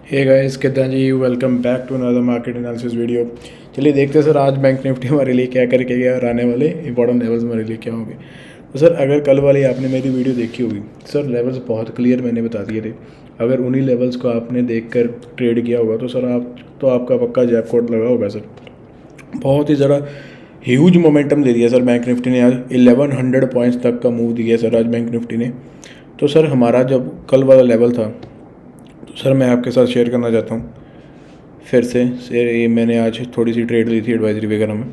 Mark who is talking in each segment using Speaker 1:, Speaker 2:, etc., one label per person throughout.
Speaker 1: हे guys, कितना जी, welcome back to another market analysis video. चलिए देखते हैं सर आज बैंक निफ्टी हमारे लिए क्या करके गया और आने वाले इंपॉर्टेंट लेवल्स हमारे लिए क्या होंगे। तो सर अगर कल वाली आपने मेरी वीडियो देखी होगी, सर लेवल्स बहुत क्लियर मैंने बता दिए थे। अगर उन्हीं लेवल्स को आपने देखकर ट्रेड किया होगा तो सर आपका पक्का जैकपॉट लगा होगा सर। बहुत ही ज़रा ह्यूज मोमेंटम दे दिया सर बैंक निफ्टी ने। आज 1100 पॉइंट्स तक का मूव दिया सर आज बैंक निफ्टी ने। तो सर हमारा जब कल वाला लेवल था तो सर मैं आपके साथ शेयर करना चाहता हूँ फिर से ये मैंने आज थोड़ी सी ट्रेड ली थी एडवाइजरी वगैरह में,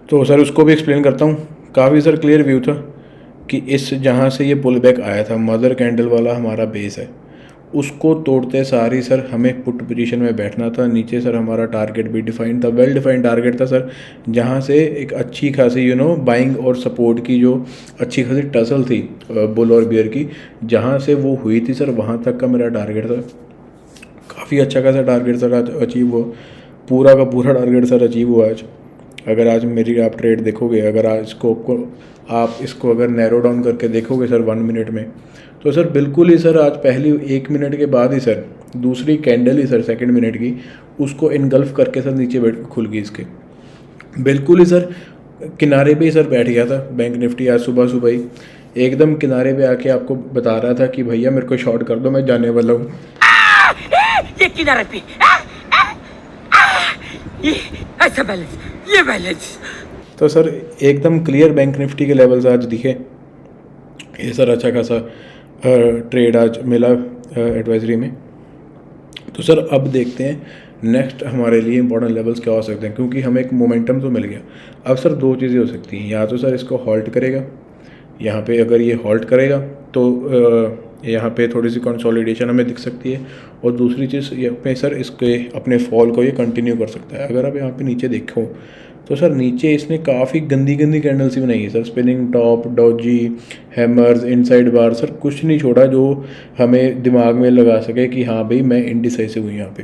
Speaker 1: तो सर उसको भी एक्सप्लेन करता हूँ। काफ़ी सर क्लियर व्यू था कि इस जहाँ से ये पुल बैक आया था, मदर कैंडल वाला हमारा बेस है, उसको तोड़ते सारी सर हमें पुट पोजीशन में बैठना था। नीचे सर हमारा टारगेट भी डिफाइंड था, वेल डिफाइंड टारगेट था सर, जहाँ से एक अच्छी खासी बाइंग और सपोर्ट की जो अच्छी खासी टसल थी बुल और बियर की, जहाँ से वो हुई थी सर, वहाँ तक का मेरा टारगेट था। काफ़ी अच्छा खासा टारगेट सर आज अचीव हुआ, पूरा का पूरा टारगेट सर अचीव हुआ आज। अगर आज मेरी आप ट्रेड देखोगे, अगर आज आप इसको अगर नैरो डाउन करके देखोगे सर 1 मिनट में, तो सर बिल्कुल ही सर आज पहली 1 मिनट के बाद ही सर दूसरी कैंडल ही सर 2nd मिनट की उसको इनगल्फ करके सर नीचे बैठ खुल गई इसके। बिल्कुल ही सर किनारे पे ही सर बैठ गया था बैंक निफ्टी आज सुबह सुबह ही, एकदम किनारे पे आके आपको बता रहा था कि भैया मेरे को शॉर्ट कर दो, मैं जाने वाला हूँ।
Speaker 2: ये किनारे पे ये ऐसा बैलेंस, ये बैलेंस।
Speaker 1: तो सर एकदम क्लियर बैंक निफ्टी के लेवल्स आज दिखे। ये सर अच्छा खासा ट्रेड आज मिला एडवाइजरी में। तो सर अब देखते हैं नेक्स्ट हमारे लिए इंपॉर्टेंट लेवल्स क्या हो सकते हैं, क्योंकि हमें एक मोमेंटम तो मिल गया। अब सर 2 चीज़ें हो सकती हैं, या तो सर इसको हॉल्ट करेगा, यहाँ पे अगर ये हॉल्ट करेगा तो यहाँ पे थोड़ी सी कंसोलिडेशन हमें दिख सकती है, और दूसरी चीज़ यहाँ पे सर इसके अपने फॉल को ये कंटिन्यू कर सकता है। अगर आप यहाँ पे नीचे देखो तो सर नीचे इसने काफ़ी गंदी गंदी कैंडल्स ही बनाई है sir, spinning top, doji, hammers, inside bar, sir कुछ नहीं छोड़ा जो हमें दिमाग में लगा सके कि हाँ भाई मैं इंडिसाइसिव हूँ यहाँ पे।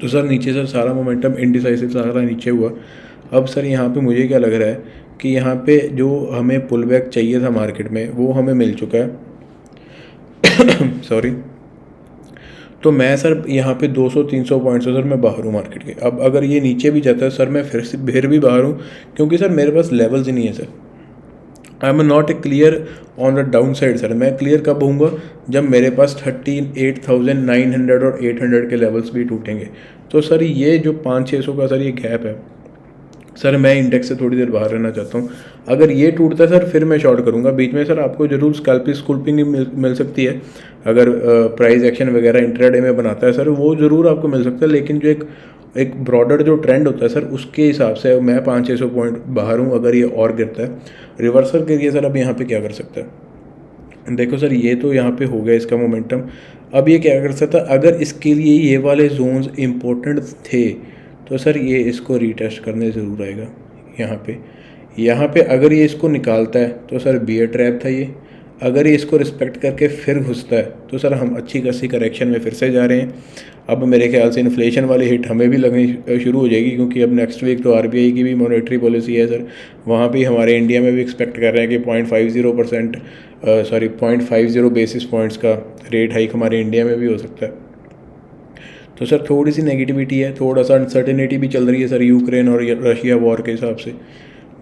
Speaker 1: तो सर नीचे सर सारा मोमेंटम इंडिसाइसिव सारा नीचे हुआ। अब सर यहाँ पे मुझे क्या लग रहा है कि यहाँ पे जो हमें पुल बैक चाहिए था मार्केट में वो हमें मिल चुका है सॉरी। तो मैं सर यहाँ पे 200-300 पॉइंट्स से सर मैं बाहर हूँ मार्केट के। अब अगर ये नीचे भी जाता है सर मैं फिर भी बाहर हूँ, क्योंकि सर मेरे पास लेवल्स ही नहीं है sir. I am not a clear on the down side sir. मैं क्लियर कब होऊंगा जब मेरे पास 38,900 और 800 के लेवल्स भी टूटेंगे। तो सर ये जो 500-600 का सर ये गैप है सर, मैं इंडेक्स से थोड़ी देर बाहर रहना चाहता हूँ। अगर ये टूटता है सर फिर मैं शॉर्ट करूँगा। बीच में सर आपको जरूर स्कल्पिंग मिल सकती है, अगर प्राइस एक्शन वगैरह इंट्राडे में बनाता है सर वो ज़रूर आपको मिल सकता है। लेकिन जो एक ब्रॉडर जो ट्रेंड होता है सर उसके हिसाब से मैं 500-600 पॉइंट बाहर हूँ। अगर ये और गिरता है रिवर्सल के लिए सर अब यहाँ पे क्या कर सकता है, देखो सर ये तो यहाँ पे हो गया इसका मोमेंटम। अब ये क्या कर सकता है, अगर इसके लिए ये वाले जोन्स इम्पोर्टेंट थे तो सर ये इसको रीटेस्ट करने ज़रूर आएगा यहाँ पे अगर ये इसको निकालता है तो सर बियर ट्रैप था ये। अगर ये इसको रिस्पेक्ट करके फिर घुसता है तो सर हम अच्छी खासी करेक्शन में फिर से जा रहे हैं। अब मेरे ख्याल से इन्फ्लेशन वाली हिट हमें भी लगनी शुरू हो जाएगी, क्योंकि अब नेक्स्ट वीक तो आरबीआई की भी मॉनेटरी पॉलिसी है सर। वहाँ भी हमारे इंडिया में भी एक्सपेक्ट कर रहे हैं कि 0.50 बेसिस पॉइंट्स का रेट हाइक हमारे इंडिया में भी हो सकता है। तो सर थोड़ी सी नेगेटिविटी है, थोड़ा सा अनसर्टेनिटी भी चल रही है सर यूक्रेन और रशिया वॉर के हिसाब से।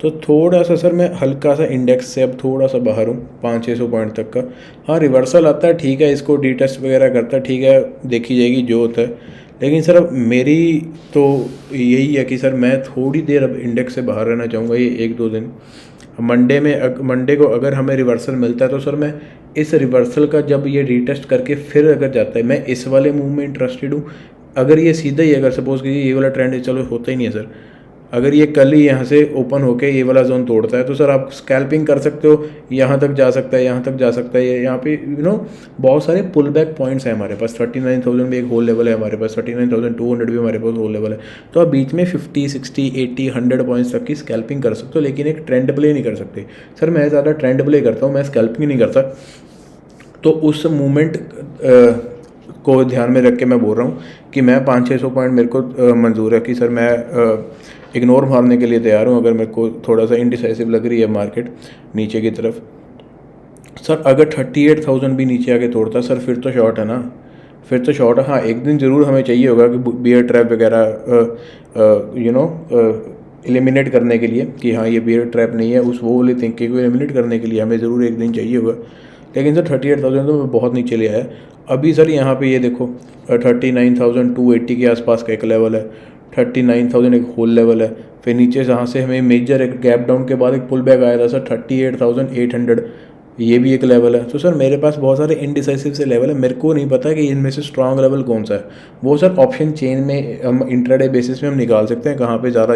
Speaker 1: तो थोड़ा सा सर मैं हल्का सा इंडेक्स से अब थोड़ा सा बाहर हूँ 500-600 पॉइंट तक का। हाँ रिवर्सल आता है ठीक है, इसको डी टेस्ट वगैरह करता है ठीक है, देखी जाएगी जो होता है। लेकिन सर अब मेरी तो यही है कि सर मैं थोड़ी देर अब इंडेक्स से बाहर रहना चाहूँगा ये 1-2 दिन। मंडे को अगर हमें रिवर्सल मिलता है तो सर मैं इस रिवर्सल का जब ये रीटेस्ट करके फिर अगर जाता है, मैं इस वाले मूव में इंटरेस्टेड हूँ। अगर ये सीधा ही अगर सपोज कीजिए ये वाला ट्रेंड चलो होता ही नहीं है सर, अगर ये कल ही यहाँ से ओपन होके ये वाला जोन तोड़ता है तो सर आप स्कैल्पिंग कर सकते हो, यहाँ तक जा सकता है, यहाँ तक जा सकता है। यहाँ पे बहुत सारे पुल बैक पॉइंट्स हैं हमारे पास। 39,000 भी एक होल लेवल है हमारे पास, 39,200 भी हमारे पास होल लेवल है। तो आप बीच में 50, 60, 80, 100 पॉइंट्स तक की स्कैल्पिंग कर सकते हो, लेकिन एक ट्रेंड प्ले नहीं कर सकते सर। मैं ज़्यादा ट्रेंड प्ले करता हूँ, मैं स्कैल्पिंग नहीं करता। तो उस मूवमेंट को ध्यान में रख के मैं बोल रहा हूँ कि मैं 500-600 पॉइंट मेरे को मंजूर है कि सर मैं इग्नोर मारने के लिए तैयार हूँ अगर मेरे को थोड़ा सा इंडिसाइसिव लग रही है मार्केट नीचे की तरफ। सर अगर 38,000 भी नीचे आके तोड़ता सर फिर तो शॉर्ट है ना। फिर तो शॉर्ट, हाँ एक दिन ज़रूर हमें चाहिए होगा कि बियर ट्रैप वगैरह एलिमिनेट करने के लिए, कि हाँ ये बियर ट्रैप नहीं है, उस वो वाली थिंकिंग को एलिमिनेट करने के लिए हमें ज़रूर एक दिन चाहिए होगा। लेकिन सर 38,000 तो बहुत नीचे ले आया। अभी सर यहाँ पे ये देखो 39,280 के आसपास का एक लेवल है, 39,000 एक होल लेवल है। फिर नीचे जहाँ से हमें मेजर एक गैप डाउन के बाद एक पुल बैक आया था सर 38,800, ये भी एक लेवल है। तो सर मेरे पास बहुत सारे इनडिसाइसिव से लेवल है, मेरे को नहीं पता कि इनमें से स्ट्रॉन्ग लेवल कौन सा है। वो सर ऑप्शन चेन में हम इंट्राडे बेसिस में हम निकाल सकते हैं कहाँ पे ज़्यादा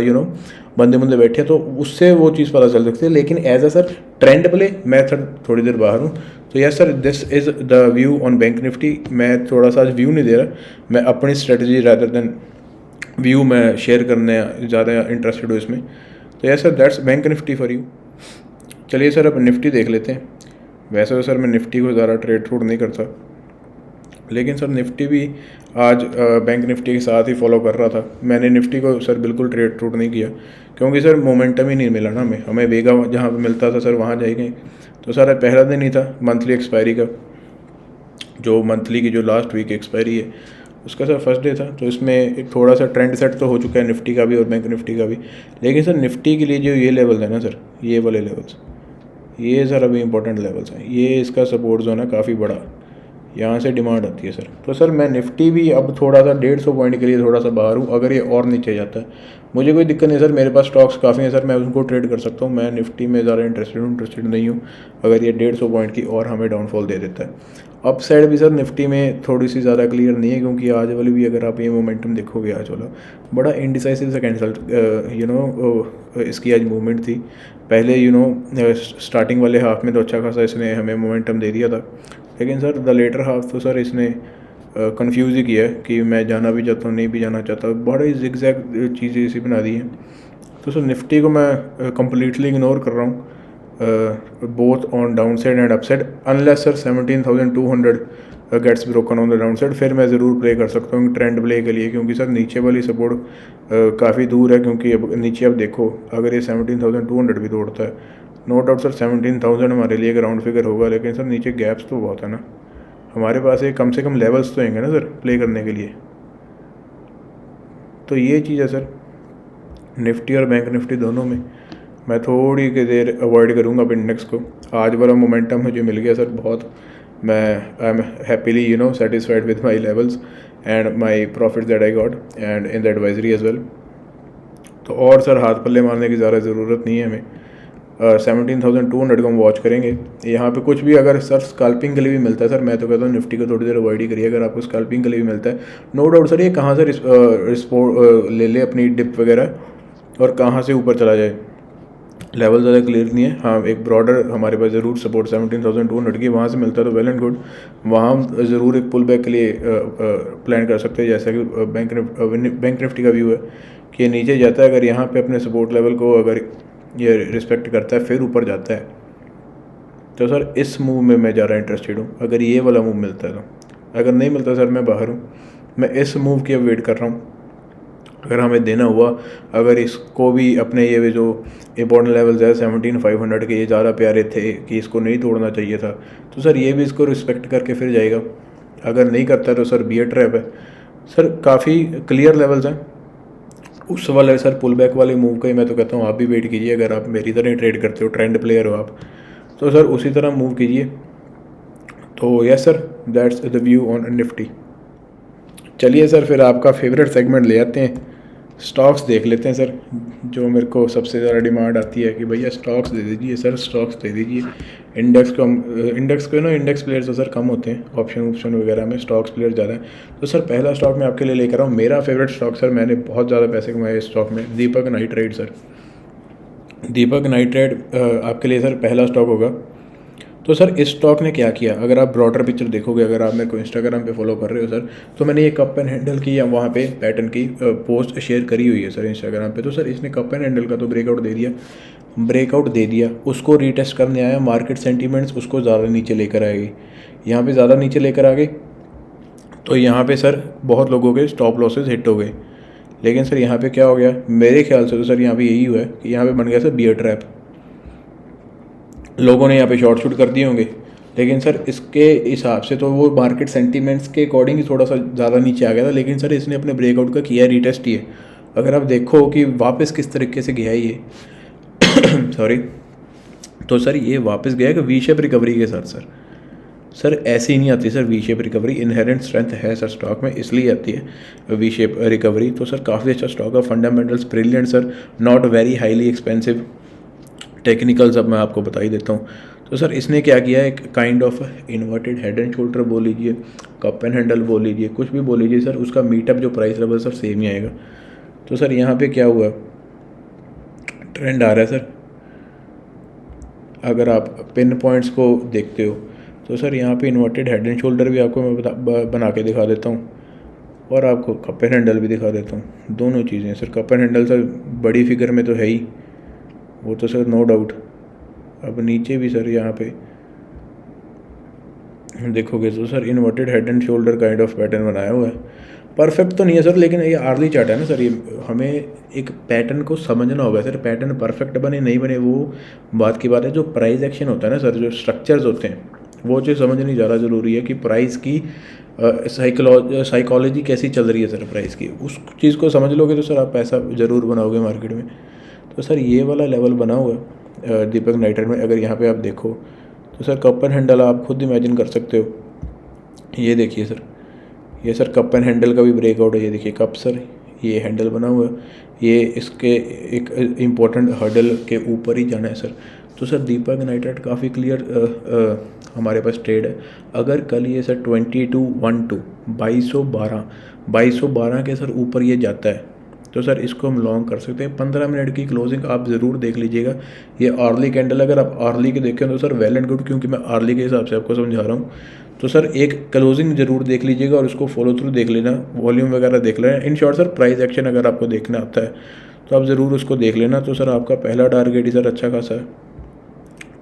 Speaker 1: बंदे बंदे बैठे हैं, तो उससे वो चीज़ पता चल सकती है। लेकिन as a sir trend play मैं सर थोड़ी देर बाहर हूँ। तो yes sir, this is the view on bank nifty. मैं थोड़ा सा आज व्यू नहीं दे रहा, मैं अपनी स्ट्रेटजी रादर देन व्यू में शेयर करने ज़्यादा इंटरेस्टेड हूँ इसमें। तो yes sir, that's bank Nifty for you. चलिए सर अब निफ्टी देख लेते हैं। वैसे तो सर मैं निफ्टी को ज़्यादा ट्रेड ट्रूड नहीं करता, लेकिन सर निफ्टी भी आज बैंक निफ्टी के साथ ही फॉलो कर रहा था। मैंने निफ्टी को सर बिल्कुल ट्रेड ट्रूड नहीं किया, क्योंकि सर मोमेंटम ही नहीं मिला ना हमें वेगा जहाँ पे मिलता था सर वहाँ जाएंगे। तो सर पहला दिन ही था मंथली एक्सपायरी का, जो मंथली की जो लास्ट वीक एक्सपायरी है उसका सर फर्स्ट डे था। तो इसमें एक थोड़ा सा ट्रेंड सेट तो हो चुका है निफ्टी का भी और बैंक निफ्टी का भी। लेकिन सर निफ्टी के लिए जो ये लेवल है ना सर, ये वाले लेवल्स, ये सर अभी इंपॉर्टेंट लेवल्स हैं। ये इसका सपोर्ट जोन है काफ़ी बड़ा, यहाँ से डिमांड आती है सर। तो सर मैं निफ्टी भी अब थोड़ा सा 150 पॉइंट के लिए थोड़ा सा बाहर हूँ। अगर ये और नीचे जाता है मुझे कोई दिक्कत नहीं सर, मेरे पास स्टॉक्स काफ़ी हैं सर, मैं उनको ट्रेड कर सकता हूँ। मैं निफ्टी में ज़्यादा इंटरेस्टेड नहीं हूँ अगर ये 150 पॉइंट की और हमें डाउनफॉल दे देता है। अप साइड भी सर निफ्टी में थोड़ी सी ज़्यादा क्लियर नहीं है, क्योंकि आज वाली भी अगर आप ये मोमेंटम देखोगे, आज वाला बड़ा इंडिसाइसिव सा कैंसल इसकी आज मूवमेंट थी। पहले स्टार्टिंग वाले हाफ में तो अच्छा खासा इसने हमें मोमेंटम दे दिया था, लेकिन सर द लेटर हाफ तो सर इसने कंफ्यूज ही किया है कि मैं जाना भी चाहता हूँ नहीं भी जाना चाहता, बड़ी जिगजैग चीज़ें इसी बना दी हैं। तो सर निफ्टी को मैं कम्प्लीटली इग्नोर कर रहा हूँ, both on down side and up side, unless sir 17,200 gets broken on the down side, फिर मैं ज़रूर प्ले कर सकता हूँ ट्रेंड प्ले के लिए। क्योंकि सर नीचे वाली सपोर्ट काफ़ी दूर है, क्योंकि अब नीचे अब देखो अगर ये 17,200 भी तोड़ता है, नो डाउट सर 17,000 हमारे लिए एक राउंड फिगर होगा। लेकिन सर नीचे गैप्स तो बहुत है ना, हमारे पास एक कम से कम लेवल्स तो होंगे ना सर प्ले करने के लिए। तो ये चीज़ है सर निफ्टी और बैंक निफ्टी दोनों में। मैं थोड़ी की देर अवॉइड करूँगा अब इंडेक्स को। आज वाला मोमेंटम मुझे मिल गया सर बहुत, मैं I am happily satisfied with my levels and my profits that I got and in the advisory as well. तो और सर हाथ पल्ले मारने की ज़्यादा ज़रूरत नहीं है हमें। 17,200 को हम वॉच करेंगे। यहाँ पे कुछ भी अगर सर स्कैल्पिंग के लिए भी मिलता है सर, मैं तो कहता हूँ निफ्टी को थोड़ी देर अवॉइड ही करिए अगर आपको स्कैल्पिंग के लिए भी मिलता है। नो डाउट सर ये कहाँ से ले ले अपनी डिप वगैरह और कहाँ से ऊपर चला जाए, लेवल ज़्यादा क्लियर नहीं है। हाँ एक ब्रॉडर हमारे पास ज़रूर सपोर्ट 17,200 की वहाँ से मिलता है तो वेल एंड गुड, वहाँ हम ज़रूर एक पुल बैक के लिए प्लान कर सकते हैं। जैसा कि बैंक निफ्टी का व्यू है कि ये नीचे जाता है, अगर यहाँ पे अपने सपोर्ट लेवल को अगर ये रिस्पेक्ट करता है फिर ऊपर जाता है, तो सर इस मूव में मैं ज़्यादा इंटरेस्टेड हूँ अगर ये वाला मूव मिलता है तो। अगर नहीं मिलता सर मैं बाहर हूँ, मैं इस मूव की अब वेट कर रहा हूँ। अगर हमें देना हुआ, अगर इसको भी अपने ये जो इंपॉर्टेंट लेवल्स है 17,500 के ये ज़्यादा प्यारे थे कि इसको नहीं तोड़ना चाहिए था, तो सर ये भी इसको रिस्पेक्ट करके फिर जाएगा। अगर नहीं करता तो सर बियर ट्रैप है सर। काफ़ी क्लियर लेवल्स हैं उस वाले सर पुल बैक वाले मूव का ही मैं तो कहता हूँ आप भी वेट कीजिए। अगर आप मेरी तरह ट्रेड करते हो, ट्रेंड प्लेयर हो आप, तो सर उसी तरह मूव कीजिए। तो yes sir, that's the view on Nifty. चलिए सर फिर आपका फेवरेट सेगमेंट ले आते हैं, स्टॉक्स देख लेते हैं सर। जो मेरे को सबसे ज़्यादा डिमांड आती है कि भैया स्टॉक्स दे दीजिए सर, स्टॉक्स दे दीजिए। इंडेक्स को इंडेक्स प्लेयर्स तो सर कम होते हैं ऑप्शन वगैरह में, स्टॉक्स प्लेयर ज़्यादा हैं। तो सर पहला स्टॉक मैं आपके लिए लेकर आऊँ, मेरा फेवरेट स्टॉक सर, मैंने बहुत ज़्यादा पैसे कमाए इस स्टॉक में, दीपक नाइट्राइट सर। दीपक नाइट्राइट आपके लिए सर पहला स्टॉक होगा। तो सर इस स्टॉक ने क्या किया, अगर आप ब्रॉडर पिक्चर देखोगे, अगर आप मेरे को इंस्टाग्राम पे फॉलो कर रहे हो सर, तो मैंने ये कप एंड हैंडल की या वहाँ पे पैटर्न की पोस्ट शेयर करी हुई है सर इंस्टाग्राम पे। तो सर इसने कप एंड हैंडल का तो ब्रेकआउट दे दिया, उसको रीटेस्ट करने आया। मार्केट सेंटीमेंट्स उसको ज़्यादा नीचे लेकर आएगी, यहाँ पे ज़्यादा नीचे लेकर आ गई। तो यहाँ पे सर बहुत लोगों के स्टॉप लॉसेज हिट हो गए। लेकिन सर यहाँ पे क्या हो गया, मेरे ख्याल से तो सर यहाँ पे यही हुआ है कि यहाँ पे बन गया सर बियर ट्रैप। लोगों ने यहाँ पे शॉर्ट शूट कर दिए होंगे, लेकिन सर इसके हिसाब से तो वो मार्केट सेंटीमेंट्स के अकॉर्डिंग ही थोड़ा सा ज़्यादा नीचे आ गया था, लेकिन सर इसने अपने ब्रेकआउट का किया, रीटेस्ट ही है। अगर आप देखो कि वापस किस तरीके से गया है ये सॉरी, तो सर ये वापस गया कि वी शेप रिकवरी के साथ सर ऐसे ही नहीं आती sir V shape recovery. Inherent strength है सर स्टॉक में, इसलिए आती है वी शेप रिकवरी। तो सर काफ़ी अच्छा स्टॉक है, fundamentals brilliant sir, not very highly expensive. Technicals अब मैं आपको बता ही देता हूँ। तो सर इसने क्या किया, एक kind of inverted head and shoulder बोल लीजिए, कप एंड हैंडल बोल लीजिए, कुछ भी बोल लीजिए सर, उसका मीटअप जो प्राइस लेवल सर सेम ही आएगा। तो सर यहाँ पे क्या हुआ, ट्रेंड आ रहा है सर। अगर आप पिन पॉइंट्स को देखते हो तो सर यहाँ पे इन्वर्टेड हेड एंड शोल्डर भी आपको मैं बना के दिखा देता हूँ, और आपको कप एंड हैंडल भी दिखा देता हूँ। दोनों चीज़ें sir, cup and handle sir बड़ी फिगर में तो है ही, वो तो सर नो डाउट। अब नीचे भी सर यहाँ पे देखोगे तो sir inverted head and shoulder kind of pattern बनाया हुआ है। परफेक्ट तो नहीं है सर, लेकिन ये आर्ली चार्ट है ना सर, ये हमें एक पैटर्न को समझना होगा सर। पैटर्न परफेक्ट बने नहीं बने वो बात की बात है, जो प्राइस एक्शन होता है ना सर, जो स्ट्रक्चर्स होते हैं वो चीज़ समझनी ज़्यादा ज़रूरी है कि प्राइस की साइकोलॉजी कैसी चल रही है सर प्राइस की। उस चीज़ को समझ लोगे तो सर आप पैसा ज़रूर बनाओगे मार्केट में। तो सर ये वाला लेवल बना हुआ है दीपक नाइट्रेट में। अगर यहाँ पे आप देखो तो सर कप एंड हैंडल आप खुद इमेजिन कर सकते हो। ये देखिए सर, ये सर कप एंड हैंडल का भी ब्रेकआउट है। ये देखिए कप सर, ये हैंडल बना हुआ है, ये इसके एक इम्पोर्टेंट हर्डल के ऊपर ही जाना है सर। तो सर दीपक नाइट्रेट काफ़ी क्लियर हमारे पास ट्रेड है। अगर कल ये सर 2212 के सर ऊपर ये जाता है तो सर इसको हम लॉन्ग कर सकते हैं। 15 मिनट की क्लोजिंग आप ज़रूर देख लीजिएगा। ये आर्ली कैंडल, अगर आप आर्ली के देखें तो सर वेल एंड गुड, क्योंकि मैं आर्ली के हिसाब से आपको समझा रहा हूँ। तो सर एक क्लोजिंग ज़रूर देख लीजिएगा और उसको फॉलो थ्रू देख लेना, वॉल्यूम वगैरह देख लेना। In short sir price action अगर आपको देखना आता है तो आप ज़रूर उसको देख लेना। तो सर आपका पहला टारगेट ही सर अच्छा खासा है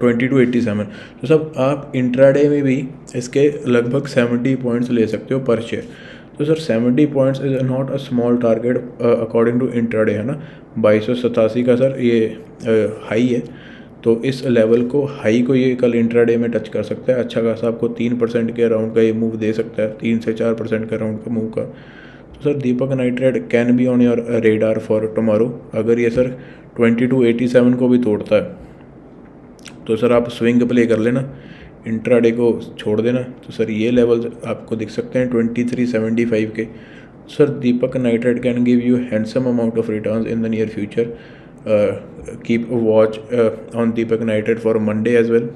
Speaker 1: 2287। तो सब आप इंट्राडे में भी इसके लगभग 70 पॉइंट्स ले सकते हो पर शेयर। तो sir 70 points is not a small target according to intraday, है ना। 2287 का सर ये हाई है, तो इस लेवल को हाई को ये कल इंट्राडे में टच कर सकता है। अच्छा खासा आपको 3% के अराउंड का ये मूव दे सकता है, 3 से 4% के अराउंड का मूव का। तो sir Deepak nitrate can be on your radar for tomorrow. अगर ये सर 2287 को भी तोड़ता है तो सर आप स्विंग प्ले कर लेना, इंट्राडे को छोड़ देना। तो सर ये लेवल आपको दिख सकते हैं 2375 के। Sir Deepak nitrate can give you handsome amount of returns in the near future. Keep watch on Deepak nitrate for Monday as well.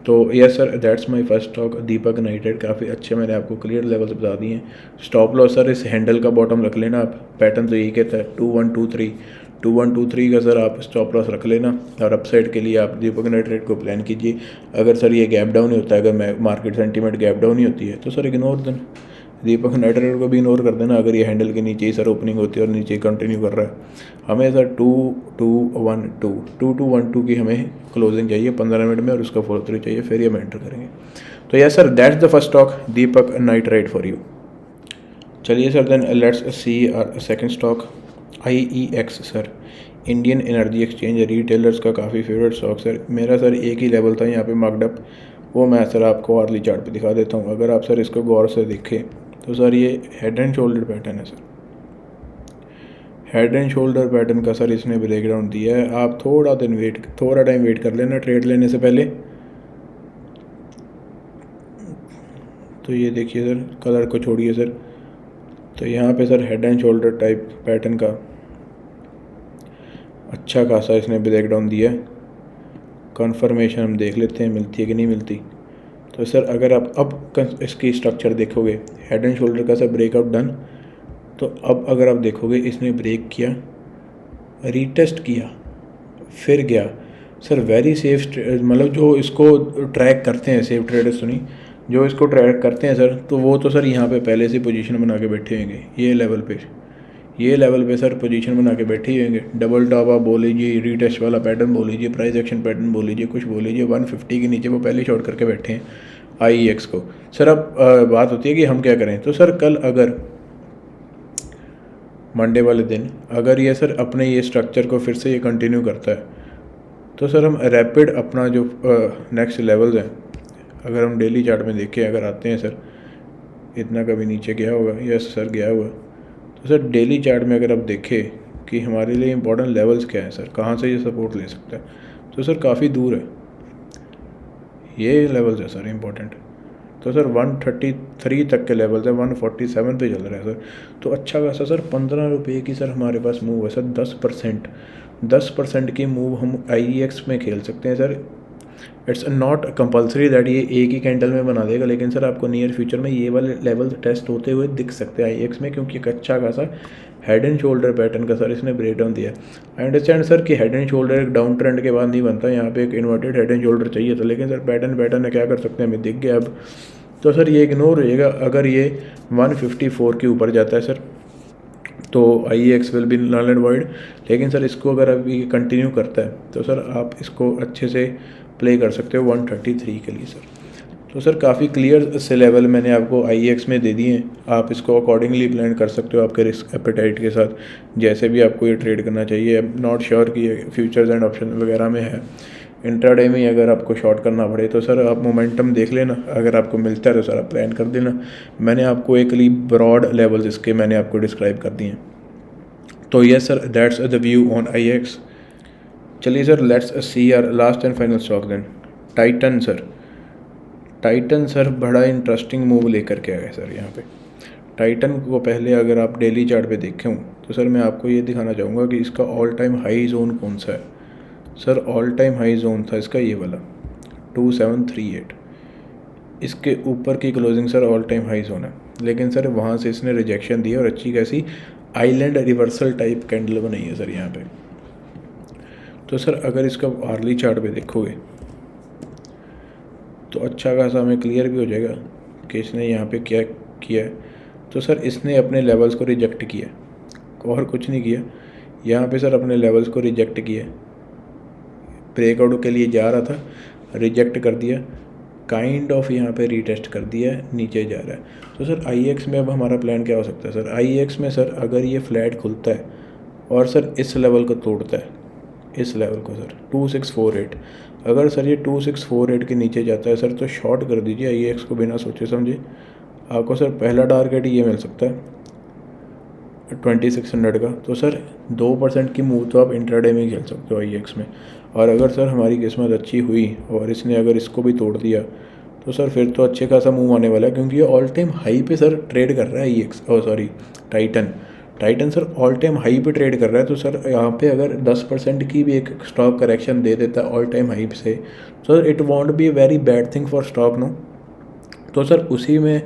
Speaker 1: तो yes sir, that's my first stock Deepak nitrate. काफ़ी अच्छे मैंने आपको क्लियर लेवल्स बता दिए हैं। स्टॉप लॉस सर इस handle का बॉटम रख लेना आप, पैटर्न तो यही कहता है 2123 का सर आप स्टॉप लॉस रख लेना। और अपसाइड के लिए आप दीपक नाइट्रेट को प्लान कीजिए। अगर सर ये गैप डाउन ही होता है, अगर मार्केट सेंटीमेंट गैप डाउन ही होती है तो सर इग्नोर देना, दीपक नाइट्रेट को भी इग्नोर कर देना। अगर ये हैंडल के नीचे ही सर ओपनिंग होती है और नीचे कंटिन्यू कर रहा है, हमें सर 2212 की हमें क्लोजिंग चाहिए 15 मिनट में, और उसका फॉलो थ्रू चाहिए, फिर ये हम एंटर करेंगे। तो yes sir, that's the first stock Deepak nitrate for you. चलिए sir, then let's see second stock IEX sir, Indian energy exchange, retailers का काफ़ी फेवरेट स्टॉक सर। मेरा सर एक ही लेवल था यहाँ पे मार्कडअप, वो मैं सर आपको अर्ली चार्ट पे दिखा देता हूँ। अगर आप सर इसको गौर से देखें तो सर ये हेड एंड शोल्डर पैटर्न है sir, head and shoulder pattern का सर इसने ब्रेकडाउन दिया है। आप थोड़ा टाइम वेट कर लेना ट्रेड लेने से पहले। तो ये देखिए सर, कलर को छोड़िए सर, तो यहाँ पे sir head and shoulder type pattern का अच्छा खासा इसने ब्रेकडाउन दिया है। कन्फर्मेशन हम देख लेते हैं मिलती है कि नहीं मिलती। तो सर अगर आप अब इसकी स्ट्रक्चर देखोगे, हेड एंड शोल्डर का सर ब्रेकआउट डन। तो अब अगर आप देखोगे इसने ब्रेक किया, रीटेस्ट किया, फिर गया सर। वेरी सेफ, मतलब जो इसको ट्रैक करते हैं सेफ ट्रेडर्स, सुनी जो इसको ट्रैक करते हैं सर, तो वो तो सर यहाँ पे पहले से पोजीशन बना के बैठे होंगे। ये लेवल पे सर पोजीशन बना के बैठे ही होंगे। डबल टॉप आप बोल लीजिए, रीटेस्ट वाला पैटर्न बोल लीजिए, प्राइस एक्शन पैटर्न बोल लीजिए, कुछ बोल लीजिए, 150 के नीचे वो पहले शॉर्ट करके बैठे हैं IEX को। सर अब बात होती है कि हम क्या करें। तो सर कल अगर मंडे वाले दिन अगर ये सर अपने ये स्ट्रक्चर को फिर से ये कंटिन्यू करता है तो सर हम रैपिड अपना जो नेक्स्ट लेवल्स हैं, अगर हम डेली चार्ट में देखें, अगर आते हैं सर, इतना कभी नीचे गया होगा, यस सर गया हुआ। तो सर डेली चार्ट में अगर आप देखें कि हमारे लिए इंपॉर्टेंट लेवल्स क्या हैं सर, कहाँ से ये सपोर्ट ले सकता है, तो सर काफ़ी दूर है, ये लेवल्स है सर इंपॉर्टेंट। तो सर 133 तक के लेवल्स है, 147 पे चल रहा है सर। तो अच्छा खासा सर 15 रुपये की सर हमारे पास मूव है सर, 10% की मूव हम IEX में खेल सकते हैं sir. It's not compulsory that ये एक ही कैंडल में बना देगा, लेकिन सर आपको नियर फ्यूचर में ये वाले लेवल टेस्ट होते हुए दिख सकते हैं IEX में, क्योंकि एक अच्छा खासा हेड एंड शोल्डर पैटर्न का सर इसने ब्रेक डाउन दिया है। आई अंडरस्टैंड सर कि हेड एंड शोल्डर एक डाउन ट्रेंड के बाद नहीं बनता, यहाँ पे एक इन्वर्टेड हेड एंड शोल्डर चाहिए था, लेकिन सर पैटर्न है, क्या कर सकते हैं, हमें दिख गया अब। तो सर ये इग्नोर होएगा अगर ये 154 के ऊपर जाता है सर, तो IEX will be null and void. लेकिन सर इसको अगर अभी कंटिन्यू करता है तो सर आप इसको अच्छे से प्ले कर सकते हो 133 के लिए सर। तो सर काफ़ी क्लियर से लेवल मैंने आपको IEX में दे दिए हैं, आप इसको अकॉर्डिंगली प्लान कर सकते हो आपके रिस्क एपेटाइट के साथ, जैसे भी आपको ये ट्रेड करना चाहिए। नॉट श्योर कि फ्यूचर्स एंड ऑप्शन वगैरह में है, इंट्राडे में अगर आपको शॉर्ट करना पड़े तो सर आप मोमेंटम देख लेना, अगर आपको मिलता है तो सर आप प्लान कर देना। मैंने आपको एक ब्रॉड लेवल्स इसके मैंने आपको डिस्क्राइब कर दिए हैं। तो yes sir, that's the view on IEX। चलिए sir, let's see our last and final stock then, Titan sir. Titan sir बड़ा इंटरेस्टिंग मूव लेकर के आया सर यहाँ पे। टाइटन को पहले अगर आप डेली चार्ट पे देखें तो सर मैं आपको ये दिखाना चाहूँगा कि इसका ऑल टाइम हाई जोन कौन सा है। Sir all time high zone था इसका ये वाला 2738, इसके ऊपर की closing sir all time high zone है, लेकिन सर वहाँ से इसने रिजेक्शन दी और अच्छी खासी आइलैंड रिवर्सल टाइप कैंडल बनाई है सर यहाँ पे। तो सर अगर इसका आर्ली चार्ट पे देखोगे तो अच्छा खासा हमें क्लियर भी हो जाएगा कि इसने यहाँ पे क्या किया है। तो सर इसने अपने लेवल्स को रिजेक्ट किया और कुछ नहीं किया, यहाँ पे सर अपने लेवल्स को रिजेक्ट किया, ब्रेकआउट के लिए जा रहा था, रिजेक्ट कर दिया, काइंड ऑफ यहाँ पे रीटेस्ट कर दिया, नीचे जा रहा है। तो सर IEX में अब हमारा प्लान क्या हो सकता है सर, IEX में सर अगर ये फ्लैट खुलता है और सर इस लेवल को तोड़ता है, इस लेवल को सर 2648, अगर सर ये 2648 के नीचे जाता है सर तो शॉर्ट कर दीजिए IEX को बिना सोचे समझे। आपको सर पहला टारगेट ये मिल सकता है 2600 का। तो सर 2% की मूव तो आप इंट्राडे में ही खेल सकते हो IEX में। और अगर सर हमारी किस्मत अच्छी हुई और इसने अगर इसको भी तोड़ दिया तो सर फिर तो अच्छे खासा मूव आने वाला है, क्योंकि ये ऑल टाइम हाई पे सर ट्रेड कर रहा है Titan sir all time high पे ट्रेड कर रहा है। तो सर यहाँ पे अगर 10% की भी एक स्टॉक करेक्शन दे देता है ऑल टाइम हाई से, तो sir it won't be a very bad thing for stock no. तो सर उसी में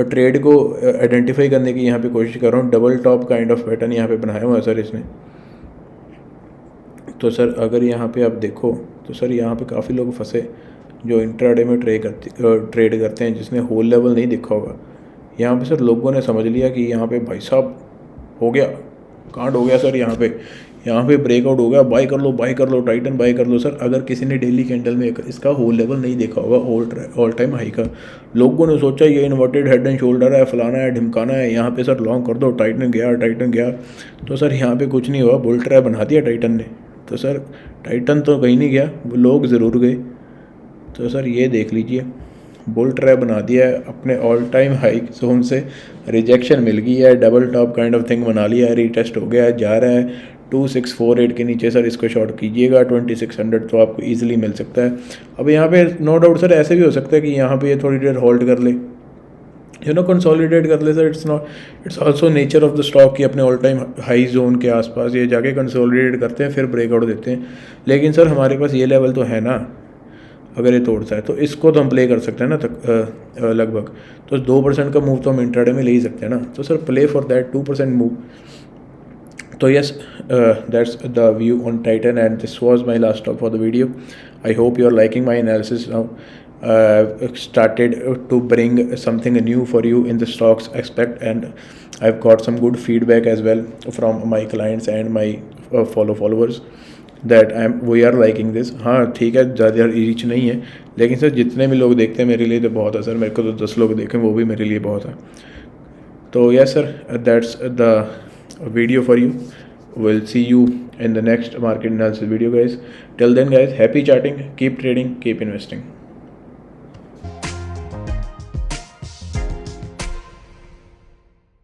Speaker 1: ट्रेड को आइडेंटिफाई करने की यहाँ पे कोशिश कर रहा हूँ। Double top kind of pattern यहाँ पे बनाया हुआ है सर इसने। तो सर अगर यहाँ पे आप देखो तो सर यहाँ पे काफ़ी लोग फंसे जो इंट्राडे में ट्रेड करते हैं, जिसने होल लेवल नहीं देखा होगा। यहाँ पे सर लोगों ने समझ लिया कि यहाँ पे भाई साहब हो गया, कांड हो गया सर, यहाँ पे ब्रेकआउट हो गया, बाय कर लो टाइटन बाय कर लो। सर अगर किसी ने डेली कैंडल में इसका होल लेवल नहीं देखा होगा ऑल टाइम हाई का, लोगों ने सोचा ये इन्वर्टेड हेड एंड शोल्डर है, फलाना है ढिमकाना है, यहाँ पे सर लॉन्ग कर दो, टाइटन गया। तो सर यहाँ पे कुछ नहीं हुआ, बुल ट्रैप बना दिया टाइटन ने। तो सर टाइटन तो कहीं नहीं गया, लोग ज़रूर गए। तो सर ये देख लीजिए, बुल ट्रैप बना दिया है, अपने ऑल टाइम हाई जोन से रिजेक्शन मिल गई है, double top kind of thing बना लिया है, रीटेस्ट हो गया है, जा रहा है 2648 के नीचे। सर इसको शॉर्ट कीजिएगा 2600 तो आपको ईजिली मिल सकता है। अब यहाँ पे नो डाउट सर ऐसे भी हो सकता है कि यहाँ पे ये थोड़ी देर होल्ड कर ले, कंसोलिडेट कर ले sir. It's also nature of the stock कि अपने ऑल टाइम हाई जोन के आसपास ये जाके कंसोलिडेट करते हैं, फिर ब्रेकआउट देते हैं। लेकिन सर हमारे पास ये लेवल तो है ना, अगर ये तोड़ता है तो इसको तो हम प्ले कर सकते हैं ना तक लगभग। तो 2% का मूव तो हम इंट्राडे में ले ही सकते हैं ना। तो sir play for that 2% move. तो yes, that's the view on Titan and this was my last talk for the video. I hope you are liking my analysis now. Started to bring something new for you in the stocks aspect, and I've got some good feedback as well from my clients and my followers that we are liking this. हाँ ठीक है, ज़्यादा reach नहीं है, लेकिन sir जितने भी लोग देखते हैं मेरे लिए तो बहुत है सर। मेरे को तो 10 लोग देखें वो भी मेरे लिए बहुत है। तो yes sir, that's the video for you. we'll see you in the next market analysis video, guys. Till then, guys, happy charting, keep trading, keep investing.